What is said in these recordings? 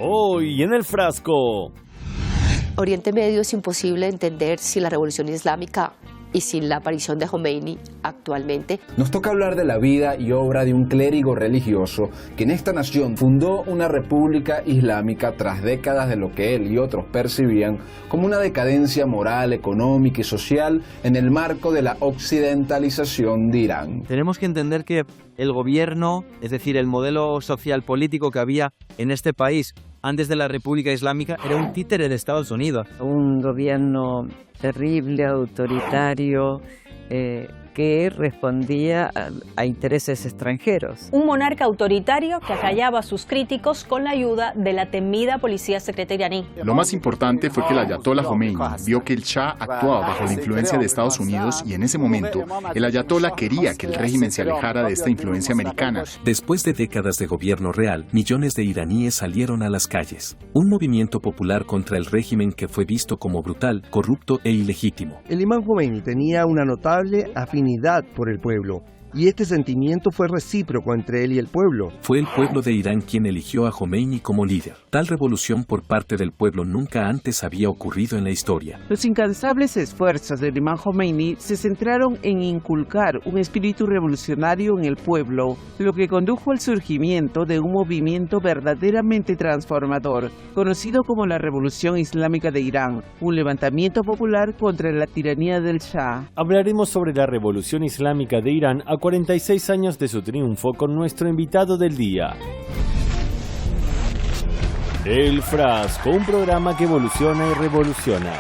Hoy en el frasco. Oriente Medio es imposible entender sin la revolución islámica y sin la aparición de Jomeini actualmente. Nos toca hablar de la vida y obra de un clérigo religioso que en esta nación fundó una república islámica tras décadas de lo que él y otros percibían como una decadencia moral, económica y social en el marco de la occidentalización de Irán. Tenemos que entender que el gobierno, es decir, el modelo social político que había en este país antes de la República Islámica, era un títere de Estados Unidos. Un gobierno terrible, autoritario, que respondía a intereses extranjeros. Un monarca autoritario que acallaba a sus críticos con la ayuda de la temida policía secreta iraní. Lo más importante fue que el ayatollah Jomeini vio que el Shah actuaba bajo la influencia de Estados Unidos y en ese momento el ayatollah quería que el régimen se alejara de esta influencia americana. Después de décadas de gobierno real, millones de iraníes salieron a las calles. Un movimiento popular contra el régimen que fue visto como brutal, corrupto e ilegítimo. El imán Jomeini tenía una notable afinidad por el pueblo, y este sentimiento fue recíproco entre él y el pueblo. Fue el pueblo de Irán quien eligió a Jomeini como líder. Tal revolución por parte del pueblo nunca antes había ocurrido en la historia. Los incansables esfuerzos del imán Jomeini se centraron en inculcar un espíritu revolucionario en el pueblo, lo que condujo al surgimiento de un movimiento verdaderamente transformador, conocido como la Revolución Islámica de Irán, un levantamiento popular contra la tiranía del Shah. Hablaremos sobre la Revolución Islámica de Irán a 46 años de su triunfo con nuestro invitado del día. El Frasco, un programa que evoluciona y revoluciona.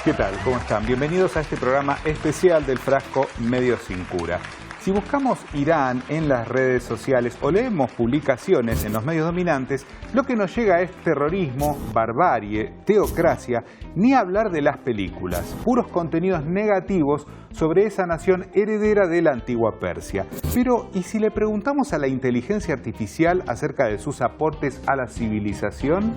¿Qué tal? ¿Cómo están? Bienvenidos a este programa especial del Frasco Medio Sin Cura. Si buscamos Irán en las redes sociales o leemos publicaciones en los medios dominantes, lo que nos llega es terrorismo, barbarie, teocracia, ni hablar de las películas, puros contenidos negativos sobre esa nación heredera de la antigua Persia. Pero, ¿y si le preguntamos a la inteligencia artificial acerca de sus aportes a la civilización?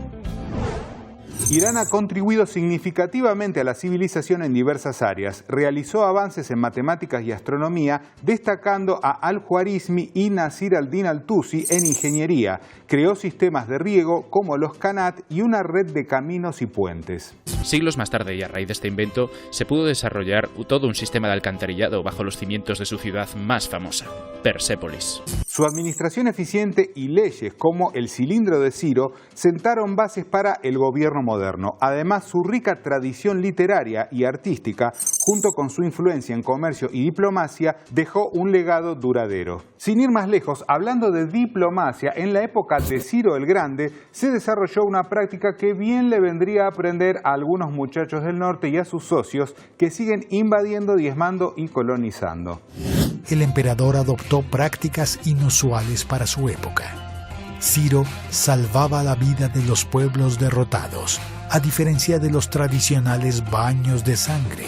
Irán ha contribuido significativamente a la civilización en diversas áreas. Realizó avances en matemáticas y astronomía, destacando a Al-Khwarizmi y Nasir al-Din al-Tusi en ingeniería. Creó sistemas de riego como los Qanat y una red de caminos y puentes. Siglos más tarde, y a raíz de este invento, se pudo desarrollar todo un sistema de alcantarillado bajo los cimientos de su ciudad más famosa, Persépolis. Su administración eficiente y leyes como el cilindro de Ciro sentaron bases para el gobierno moderno. Además, su rica tradición literaria y artística, junto con su influencia en comercio y diplomacia, dejó un legado duradero. Sin ir más lejos, hablando de diplomacia, en la época de Ciro el Grande se desarrolló una práctica que bien le vendría a aprender a algunos muchachos del norte y a sus socios que siguen invadiendo, diezmando y colonizando. El emperador adoptó prácticas inusuales para su época. Ciro salvaba la vida de los pueblos derrotados, a diferencia de los tradicionales baños de sangre.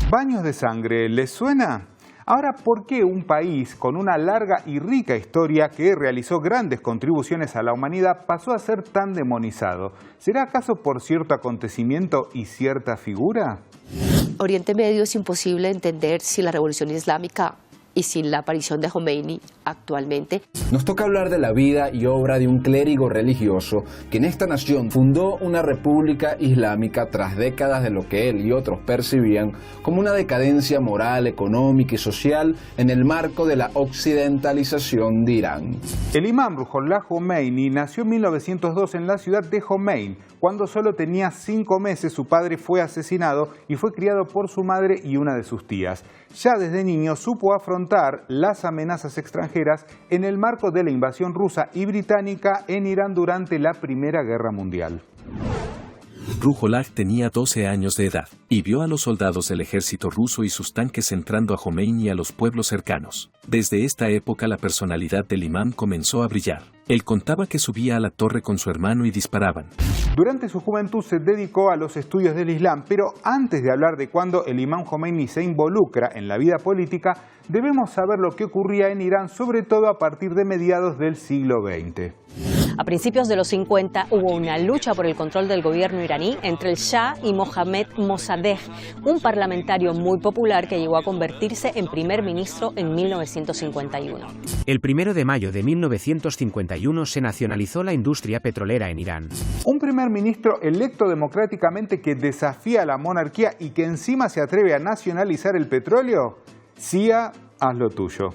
¿Baños de sangre les suena? Ahora, ¿por qué un país con una larga y rica historia que realizó grandes contribuciones a la humanidad pasó a ser tan demonizado? ¿Será acaso por cierto acontecimiento y cierta figura? Oriente Medio es imposible entender sin la revolución islámica y sin la aparición de Jomeini actualmente. Nos toca hablar de la vida y obra de un clérigo religioso que en esta nación fundó una república islámica tras décadas de lo que él y otros percibían como una decadencia moral, económica y social en el marco de la occidentalización de Irán. El imán Ruhollah Jomeini nació en 1902 en la ciudad de Jomein. Cuando solo tenía 5 meses, su padre fue asesinado y fue criado por su madre y una de sus tías. Ya desde niño supo afrontar las amenazas extranjeras en el marco de la invasión rusa y británica en Irán durante la Primera Guerra Mundial. Ruhollah tenía 12 años de edad y vio a los soldados del ejército ruso y sus tanques entrando a Jomeini y a los pueblos cercanos. Desde esta época la personalidad del imán comenzó a brillar. Él contaba que subía a la torre con su hermano y disparaban. Durante su juventud se dedicó a los estudios del Islam, pero antes de hablar de cuándo el imán Jomeini se involucra en la vida política, debemos saber lo que ocurría en Irán, sobre todo a partir de mediados del siglo XX. A principios de los 50 hubo una lucha por el control del gobierno iraní entre el Shah y Mohammad Mossadegh, un parlamentario muy popular que llegó a convertirse en primer ministro en 1951. El 1 de mayo de 1951 se nacionalizó la industria petrolera en Irán. Un primer ministro electo democráticamente que desafía a la monarquía y que encima se atreve a nacionalizar el petróleo. CIA, haz lo tuyo.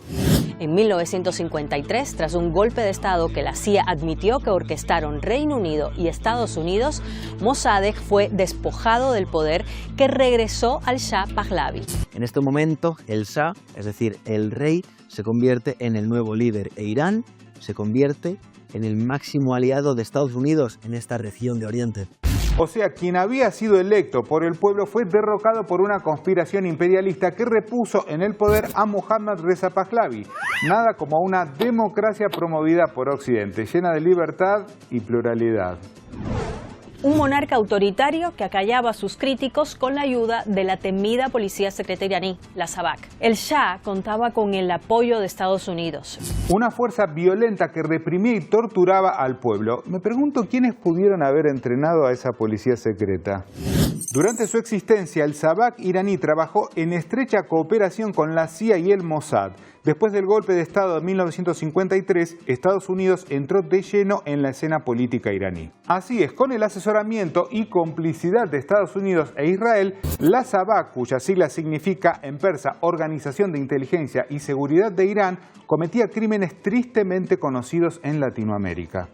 En 1953, tras un golpe de Estado que la CIA admitió que orquestaron Reino Unido y Estados Unidos, Mossadegh fue despojado del poder, que regresó al Shah Pahlavi. En este momento, el Shah, es decir, el rey, se convierte en el nuevo líder e Irán se convierte en el máximo aliado de Estados Unidos en esta región de Oriente. O sea, quien había sido electo por el pueblo fue derrocado por una conspiración imperialista que repuso en el poder a Mohammad Reza Pahlavi. Nada como una democracia promovida por Occidente, llena de libertad y pluralidad. Un monarca autoritario que acallaba a sus críticos con la ayuda de la temida policía secreta iraní, la Shabak. El Shah contaba con el apoyo de Estados Unidos. Una fuerza violenta que reprimía y torturaba al pueblo. Me pregunto quiénes pudieron haber entrenado a esa policía secreta. Durante su existencia, el Shabak iraní trabajó en estrecha cooperación con la CIA y el Mossad. Después del golpe de Estado de 1953, Estados Unidos entró de lleno en la escena política iraní. Así es, con el asesoramiento y complicidad de Estados Unidos e Israel, la Shabak, cuya sigla significa en persa Organización de Inteligencia y Seguridad de Irán, cometía crímenes tristemente conocidos en Latinoamérica.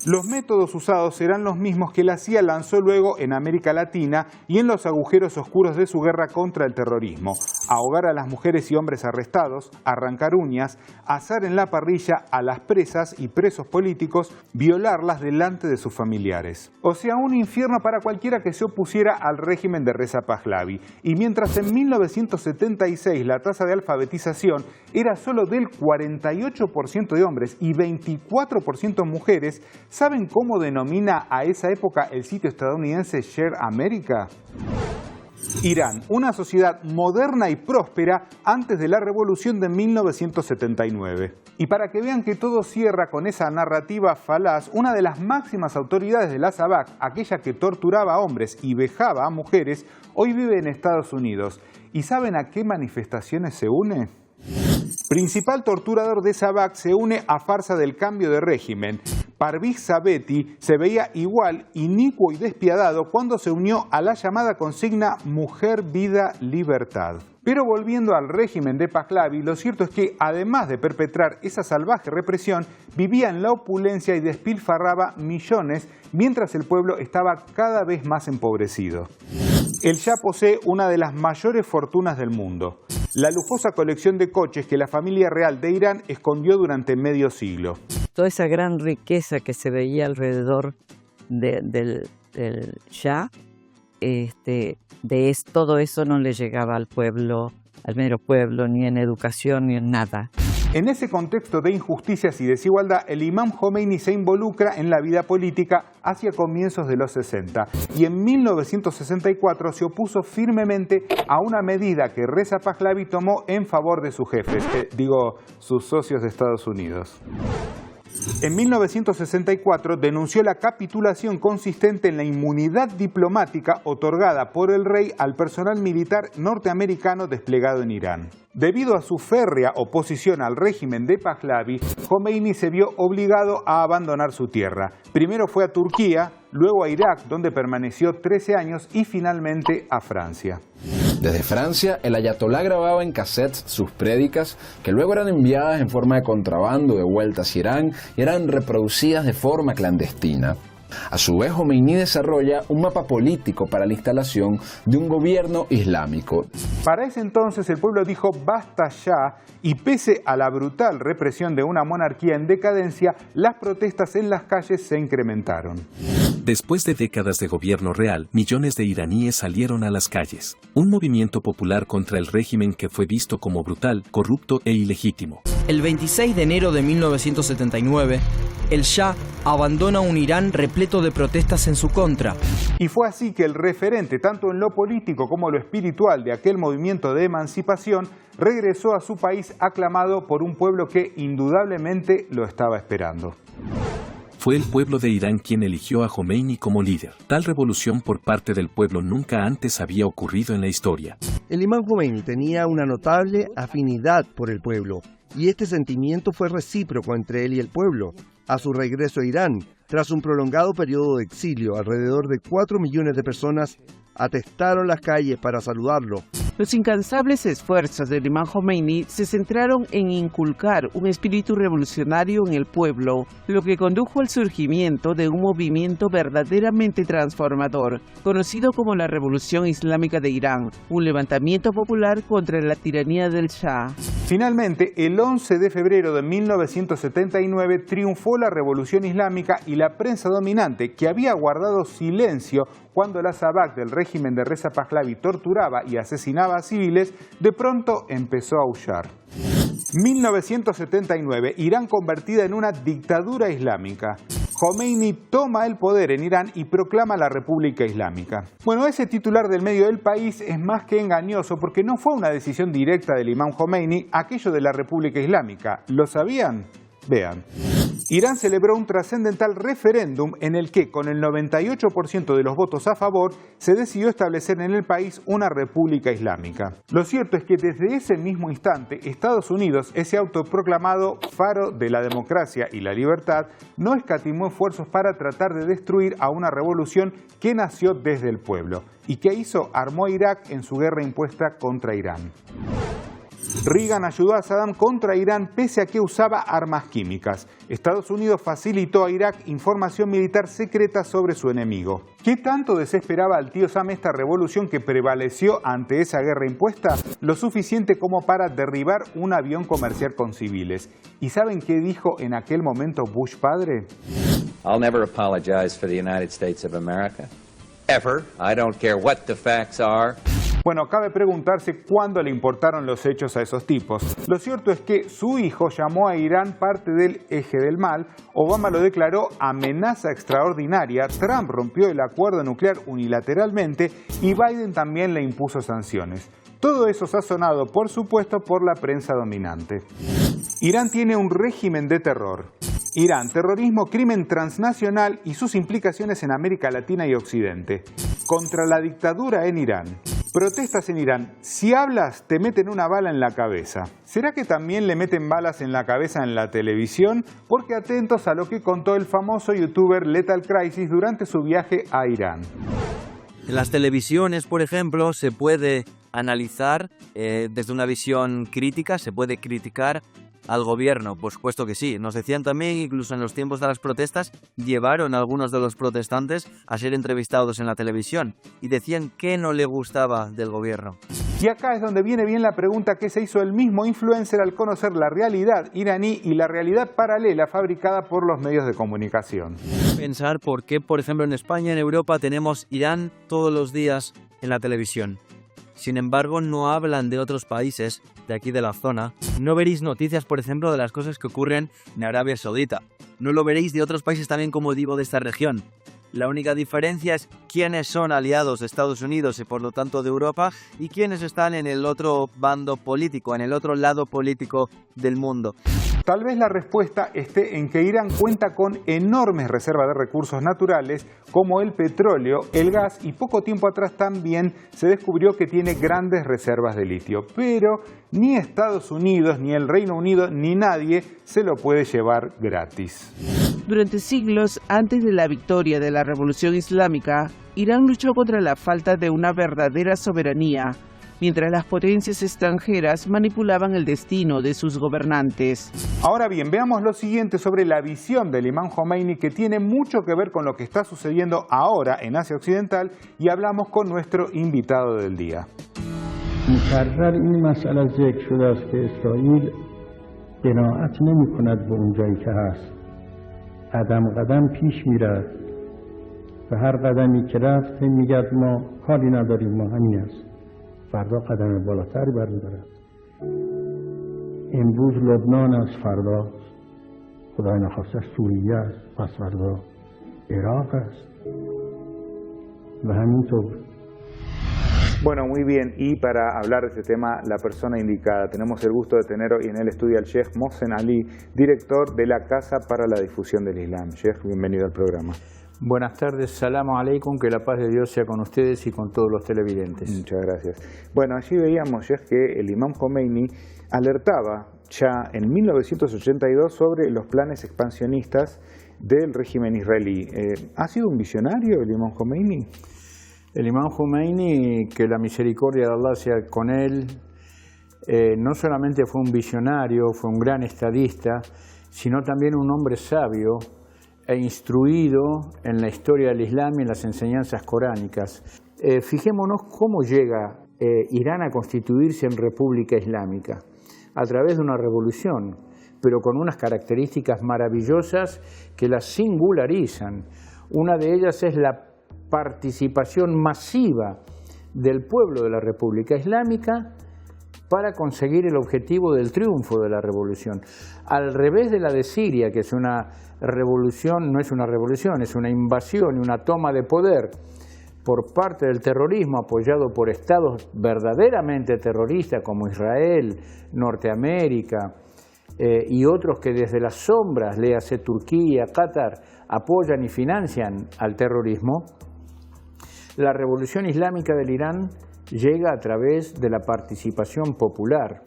Los métodos usados serán los mismos que la CIA lanzó luego en América Latina y en los agujeros oscuros de su guerra contra el terrorismo: ahogar a las mujeres y hombres arrestados, arrancar uñas, asar en la parrilla a las presas y presos políticos, violarlas delante de sus familiares. O sea, un infierno para cualquiera que se opusiera al régimen de Reza Pahlavi. Y mientras en 1976 la tasa de alfabetización era solo del 48% de hombres y 24% mujeres, ¿saben cómo denomina a esa época el sitio estadounidense Share America? Irán, una sociedad moderna y próspera antes de la revolución de 1979. Y para que vean que todo cierra con esa narrativa falaz, una de las máximas autoridades de la Shabak, aquella que torturaba a hombres y vejaba a mujeres, hoy vive en Estados Unidos. ¿Y saben a qué manifestaciones se une? Principal torturador de Shabak se une a farsa del cambio de régimen. Parviz Sabeti se veía igual, inicuo y despiadado cuando se unió a la llamada consigna Mujer, Vida, Libertad. Pero volviendo al régimen de Pahlavi, lo cierto es que además de perpetrar esa salvaje represión, vivía en la opulencia y despilfarraba millones mientras el pueblo estaba cada vez más empobrecido. El Shah posee una de las mayores fortunas del mundo: la lujosa colección de coches que la familia real de Irán escondió durante medio siglo. Toda esa gran riqueza que se veía alrededor del Shah, todo eso no le llegaba al pueblo, al mero pueblo, ni en educación ni en nada. En ese contexto de injusticias y desigualdad, el imam Jomeini se involucra en la vida política hacia comienzos de los 60 y en 1964 se opuso firmemente a una medida que Reza Pahlavi tomó en favor de sus jefes, sus socios de Estados Unidos. En 1964 denunció la capitulación consistente en la inmunidad diplomática otorgada por el rey al personal militar norteamericano desplegado en Irán. Debido a su férrea oposición al régimen de Pahlavi, Jomeini se vio obligado a abandonar su tierra. Primero fue a Turquía, luego a Irak, donde permaneció 13 años, y finalmente a Francia. Desde Francia, el ayatolá grababa en cassettes sus prédicas, que luego eran enviadas en forma de contrabando de vuelta hacia Irán y eran reproducidas de forma clandestina. A su vez, Jomeini desarrolla un mapa político para la instalación de un gobierno islámico. Para ese entonces el pueblo dijo basta ya, y pese a la brutal represión de una monarquía en decadencia, las protestas en las calles se incrementaron. Después de décadas de gobierno real, millones de iraníes salieron a las calles. Un movimiento popular contra el régimen que fue visto como brutal, corrupto e ilegítimo. El 26 de enero de 1979, el Shah abandona un Irán repleto de protestas en su contra. Y fue así que el referente, tanto en lo político como lo espiritual, de aquel movimiento de emancipación, regresó a su país aclamado por un pueblo que indudablemente lo estaba esperando. Fue el pueblo de Irán quien eligió a Jomeini como líder. Tal revolución por parte del pueblo nunca antes había ocurrido en la historia. El imán Jomeini tenía una notable afinidad por el pueblo, y este sentimiento fue recíproco entre él y el pueblo. A su regreso a Irán, tras un prolongado periodo de exilio, alrededor de 4 millones de personas atestaron las calles para saludarlo. Los incansables esfuerzos del imán Jomeini se centraron en inculcar un espíritu revolucionario en el pueblo, lo que condujo al surgimiento de un movimiento verdaderamente transformador, conocido como la Revolución Islámica de Irán, un levantamiento popular contra la tiranía del Shah. Finalmente, el 11 de febrero de 1979 triunfó la Revolución Islámica y la prensa dominante, que había guardado silencio cuando la Sabak del régimen de Reza Pahlavi torturaba y asesinaba a civiles, de pronto empezó a aullar. 1979, Irán convertida en una dictadura islámica. Jomeini toma el poder en Irán y proclama la República Islámica. Bueno, ese titular del medio del país es más que engañoso porque no fue una decisión directa del imán Jomeini aquello de la República Islámica. ¿Lo sabían? Vean. Irán celebró un trascendental referéndum en el que, con el 98% de los votos a favor, se decidió establecer en el país una república islámica. Lo cierto es que desde ese mismo instante, Estados Unidos, ese autoproclamado faro de la democracia y la libertad, no escatimó esfuerzos para tratar de destruir a una revolución que nació desde el pueblo. ¿Y qué hizo? Armó a Irak en su guerra impuesta contra Irán. Reagan ayudó a Saddam contra Irán pese a que usaba armas químicas. Estados Unidos facilitó a Irak información militar secreta sobre su enemigo. ¿Qué tanto desesperaba al tío Sam esta revolución que prevaleció ante esa guerra impuesta? Lo suficiente como para derribar un avión comercial con civiles. ¿Y saben qué dijo en aquel momento Bush padre? I'll never apologize for the United States of America. Ever. I don't care what the facts are. Bueno, cabe preguntarse cuándo le importaron los hechos a esos tipos. Lo cierto es que su hijo llamó a Irán parte del eje del mal, Obama lo declaró amenaza extraordinaria, Trump rompió el acuerdo nuclear unilateralmente y Biden también le impuso sanciones. Todo eso sazonado, por supuesto, por la prensa dominante. Irán tiene un régimen de terror. Irán, terrorismo, crimen transnacional y sus implicaciones en América Latina y Occidente. Contra la dictadura en Irán. Protestas en Irán. Si hablas, te meten una bala en la cabeza. ¿Será que también le meten balas en la cabeza en la televisión? Porque atentos a lo que contó el famoso youtuber Lethal Crisis durante su viaje a Irán. En las televisiones, por ejemplo, se puede analizar desde una visión crítica, se puede criticar al gobierno, por supuesto que sí. Nos decían también, incluso en los tiempos de las protestas, llevaron a algunos de los protestantes a ser entrevistados en la televisión y decían que no le gustaba del gobierno. Y acá es donde viene bien la pregunta que se hizo el mismo influencer al conocer la realidad iraní y la realidad paralela fabricada por los medios de comunicación. Pensar por qué, por ejemplo, en España, en Europa, tenemos Irán todos los días en la televisión. Sin embargo, no hablan de otros países de aquí de la zona. No veréis noticias, por ejemplo, de las cosas que ocurren en Arabia Saudita. No lo veréis de otros países también, como digo, de esta región. La única diferencia es quiénes son aliados de Estados Unidos y por lo tanto de Europa y quiénes están en el otro bando político, en el otro lado político del mundo. Tal vez la respuesta esté en que Irán cuenta con enormes reservas de recursos naturales como el petróleo, el gas y poco tiempo atrás también se descubrió que tiene grandes reservas de litio. Pero ni Estados Unidos, ni el Reino Unido, ni nadie se lo puede llevar gratis. Durante siglos antes de la victoria de la Revolución Islámica, Irán luchó contra la falta de una verdadera soberanía, mientras las potencias extranjeras manipulaban el destino de sus gobernantes. Ahora bien, veamos lo siguiente sobre la visión del imán Jomeini que tiene mucho que ver con lo que está sucediendo ahora en Asia Occidental y hablamos con nuestro invitado del día. مکرر این مسئله ذکر شده است که اسرائیل قناعت نمی‌کند به اونجایی که هست. قدم قدم پیش می‌رود و هر قدمی که رفت میگه ما کاری نداریم ما همین است. فردا قدم بالاتری برمی‌دارد. امروز لبنان است، فردا خدای نخواسته سوریه است، پس فردا عراق است و همینطور. Bueno, muy bien, y para hablar de este tema, la persona indicada. Tenemos el gusto de tener hoy en el estudio al Sheikh Mohsen Ali, director de la Casa para la Difusión del Islam. Sheikh, bienvenido al programa. Buenas tardes, salamu alaikum, que la paz de Dios sea con ustedes y con todos los televidentes. Muchas gracias. Bueno, allí veíamos, Sheikh, que el imam Khomeini alertaba ya en 1982 sobre los planes expansionistas del régimen israelí. ¿Ha sido un visionario el imam Khomeini? El imam Khomeini, que la misericordia de Allah sea con él, no solamente fue un visionario, fue un gran estadista, sino también un hombre sabio e instruido en la historia del Islam y en las enseñanzas coránicas. Fijémonos cómo llega Irán a constituirse en república islámica, a través de una revolución, pero con unas características maravillosas que la singularizan. Una de ellas es la participación masiva del pueblo de la República Islámica para conseguir el objetivo del triunfo de la revolución. Al revés de la de Siria, que es una revolución, no es una revolución, es una invasión y una toma de poder por parte del terrorismo apoyado por estados verdaderamente terroristas como Israel, Norteamérica y otros que desde las sombras, léase Turquía, Qatar, apoyan y financian al terrorismo. La revolución islámica del Irán llega a través de la participación popular,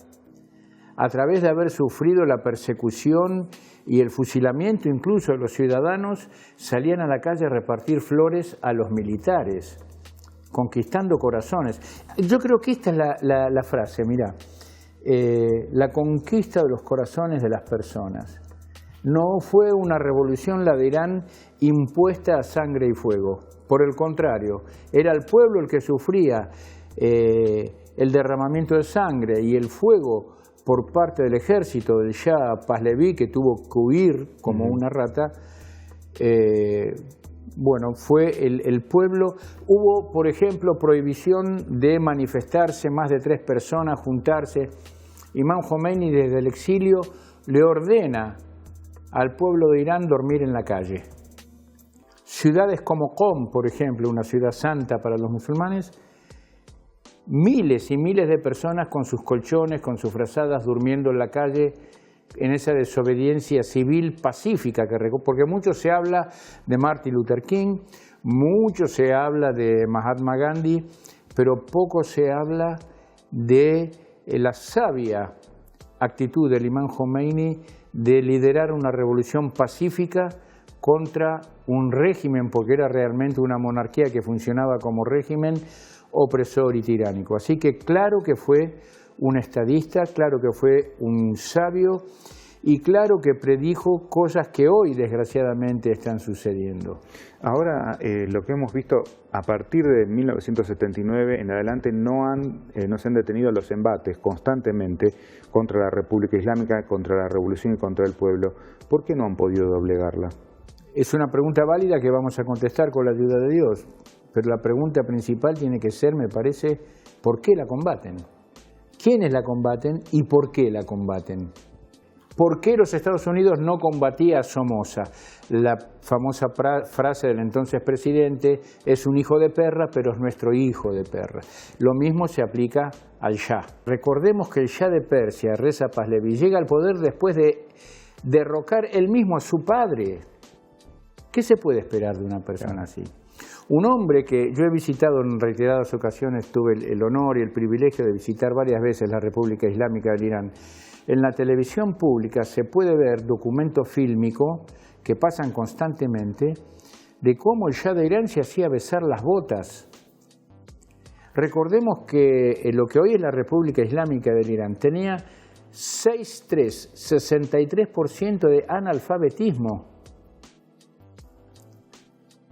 a través de haber sufrido la persecución y el fusilamiento incluso de los ciudadanos, salían a la calle a repartir flores a los militares, conquistando corazones. Yo creo que esta es la frase, mirá, la conquista de los corazones de las personas. No fue una revolución la de Irán impuesta a sangre y fuego. Por el contrario, era el pueblo el que sufría el derramamiento de sangre y el fuego por parte del ejército del Shah Pahlaví, que tuvo que huir como una rata. Bueno, fue el pueblo. Hubo, por ejemplo, prohibición de manifestarse, más de 3 personas, juntarse. Imam Khomeini desde el exilio le ordena al pueblo de Irán dormir en la calle. Ciudades como Qom, por ejemplo, una ciudad santa para los musulmanes, miles y miles de personas con sus colchones, con sus frazadas, durmiendo en la calle, en esa desobediencia civil pacífica, porque mucho se habla de Martin Luther King, mucho se habla de Mahatma Gandhi, pero poco se habla de la sabia actitud del imam Khomeini de liderar una revolución pacífica contra un régimen, porque era realmente una monarquía que funcionaba como régimen opresor y tiránico. Así que claro que fue un estadista, claro que fue un sabio y claro que predijo cosas que hoy desgraciadamente están sucediendo. Ahora, lo que hemos visto a partir de 1979 en adelante no se han detenido los embates constantemente contra la República Islámica, contra la revolución y contra el pueblo. ¿Por qué no han podido doblegarla? Es una pregunta válida que vamos a contestar con la ayuda de Dios, pero la pregunta principal tiene que ser, me parece, ¿por qué la combaten? ¿Quiénes la combaten y por qué la combaten? ¿Por qué los Estados Unidos no combatía a Somoza? La famosa frase del entonces presidente, es un hijo de perra, pero es nuestro hijo de perra. Lo mismo se aplica al Shah. Recordemos que el Shah de Persia, Reza Pahlaví, llega al poder después de derrocar él mismo a su padre. ¿Qué se puede esperar de una persona así? Un hombre que yo he visitado en reiteradas ocasiones, tuve el honor y el privilegio de visitar varias veces la República Islámica del Irán. En la televisión pública se puede ver documento fílmico que pasan constantemente de cómo el Shah de Irán se hacía besar las botas. Recordemos que lo que hoy es la República Islámica del Irán tenía 63% de analfabetismo.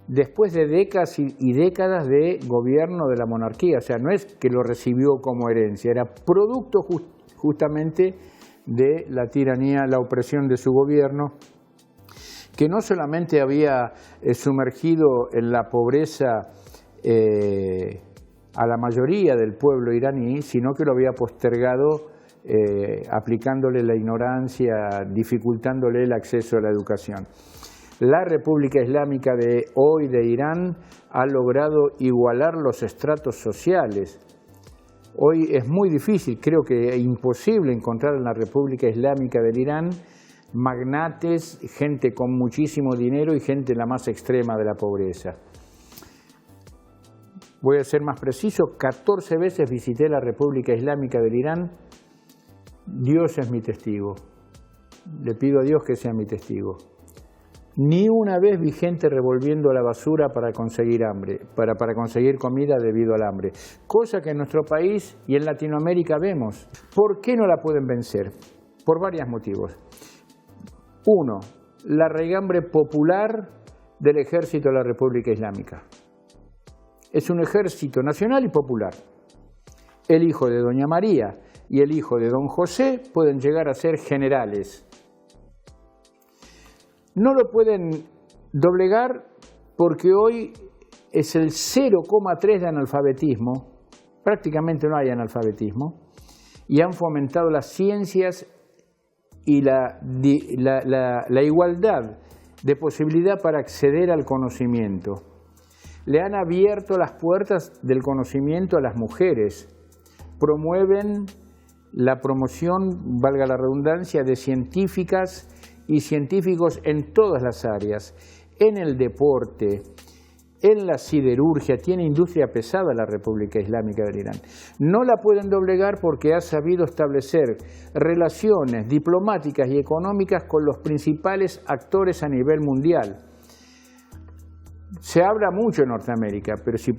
Después de décadas y décadas de gobierno de la monarquía, o sea, no es que lo recibió como herencia, era producto justamente de la tiranía, la opresión de su gobierno, que no solamente había sumergido en la pobreza a la mayoría del pueblo iraní, sino que lo había postergado aplicándole la ignorancia, dificultándole el acceso a la educación. La República Islámica de hoy de Irán ha logrado igualar los estratos sociales Hoy es muy difícil, creo que imposible encontrar en la República Islámica del Irán magnates, gente con muchísimo dinero y gente en la más extrema de la pobreza. Voy a ser más preciso, 14 veces visité la República Islámica del Irán. Dios es mi testigo. Le pido a Dios que sea mi testigo. Ni una vez vi gente revolviendo la basura para conseguir para conseguir comida debido al hambre. Cosa que en nuestro país y en Latinoamérica vemos. ¿Por qué no la pueden vencer? Por varios motivos. Uno, la raigambre popular del ejército de la República Islámica. Es un ejército nacional y popular. El hijo de Doña María y el hijo de Don José pueden llegar a ser generales. No lo pueden doblegar porque hoy es el 0,3 de analfabetismo, prácticamente no hay analfabetismo, y han fomentado las ciencias y la igualdad de posibilidad para acceder al conocimiento. Le han abierto las puertas del conocimiento a las mujeres, promueven la promoción, valga la redundancia, de científicas y científicos en todas las áreas, en el deporte, en la siderurgia, tiene industria pesada la República Islámica del Irán. No la pueden doblegar porque ha sabido establecer relaciones diplomáticas y económicas con los principales actores a nivel mundial. Se habla mucho en Norteamérica, pero si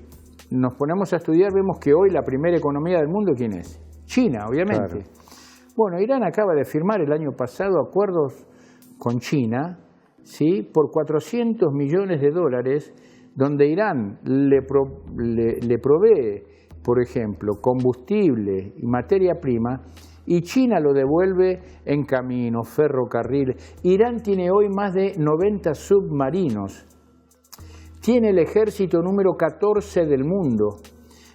nos ponemos a estudiar vemos que hoy la primera economía del mundo, ¿quién es? China, obviamente. Claro. Bueno, Irán acaba de firmar el año pasado acuerdos con China, ¿sí?, por 400 millones de dólares, donde Irán le provee, por ejemplo, combustible y materia prima, y China lo devuelve en caminos, ferrocarriles. Irán tiene hoy más de 90 submarinos. Tiene el ejército número 14 del mundo,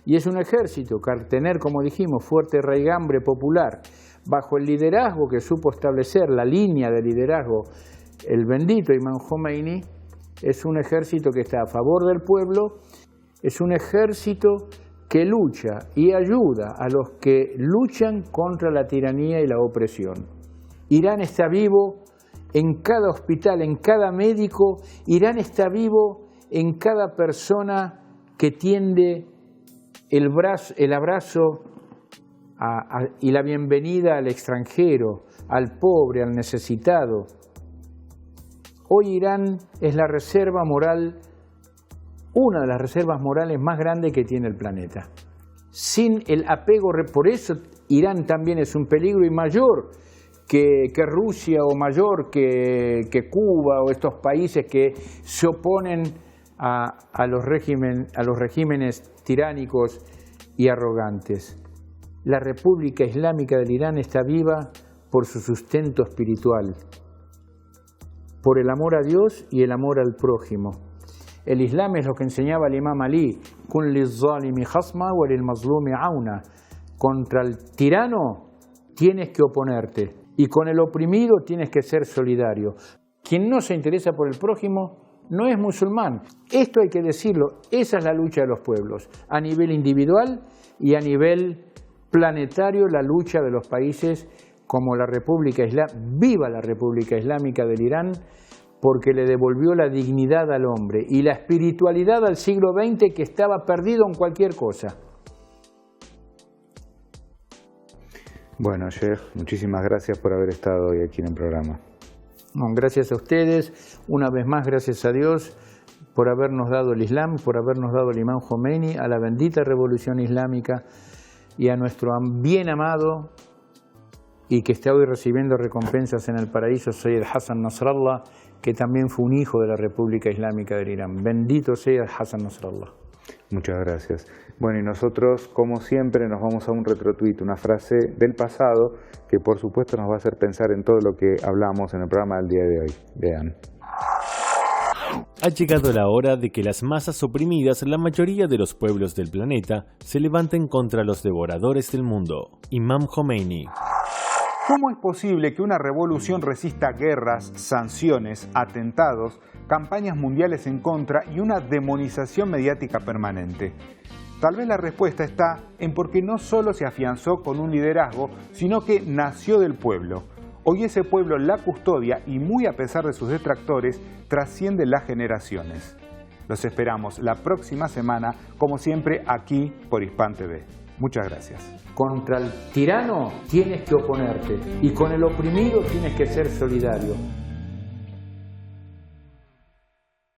y es un ejército que al tener, como dijimos, fuerte raigambre popular, bajo el liderazgo que supo establecer, la línea de liderazgo, el bendito Imam Khomeini, es un ejército que está a favor del pueblo, es un ejército que lucha y ayuda a los que luchan contra la tiranía y la opresión. Irán está vivo en cada hospital, en cada médico. Irán está vivo en cada persona que tiende el abrazo y la bienvenida al extranjero, al pobre, al necesitado. Hoy Irán es la reserva moral, una de las reservas morales más grandes que tiene el planeta. Sin el apego, por eso Irán también es un peligro y mayor que Rusia o mayor que Cuba o estos países que se oponen a los regímenes tiránicos y arrogantes. La República Islámica del Irán está viva por su sustento espiritual, por el amor a Dios y el amor al prójimo. El Islam es lo que enseñaba el Imam Ali, kun lizzalimi khasma wa lil mazlumi auna. Contra el tirano tienes que oponerte y con el oprimido tienes que ser solidario. Quien no se interesa por el prójimo no es musulmán. Esto hay que decirlo, esa es la lucha de los pueblos, a nivel individual y a nivel planetario, la lucha de los países como la República Islámica. Viva la República Islámica del Irán, porque le devolvió la dignidad al hombre y la espiritualidad al siglo XX que estaba perdido en cualquier cosa. Bueno, Sheikh, muchísimas gracias por haber estado hoy aquí en el programa. Bueno, gracias a ustedes, una vez más gracias a Dios por habernos dado el Islam, por habernos dado el Imam Khomeini, a la bendita revolución islámica y a nuestro bien amado y que está hoy recibiendo recompensas en el paraíso, Sayyid Hassan Nasrallah, que también fue un hijo de la República Islámica del Irán. Bendito sea Hassan Nasrallah. Muchas gracias. Bueno, y nosotros, como siempre, nos vamos a un retrotuit, una frase del pasado que por supuesto nos va a hacer pensar en todo lo que hablamos en el programa del día de hoy. Vean. Ha llegado la hora de que las masas oprimidas, la mayoría de los pueblos del planeta, se levanten contra los devoradores del mundo. Imam Khomeini. ¿Cómo es posible que una revolución resista guerras, sanciones, atentados, campañas mundiales en contra y una demonización mediática permanente? Tal vez la respuesta está en porque no solo se afianzó con un liderazgo, sino que nació del pueblo. Hoy ese pueblo la custodia y, muy a pesar de sus detractores, trasciende las generaciones. Los esperamos la próxima semana, como siempre, aquí por Hispan TV. Muchas gracias. Contra el tirano tienes que oponerte y con el oprimido tienes que ser solidario.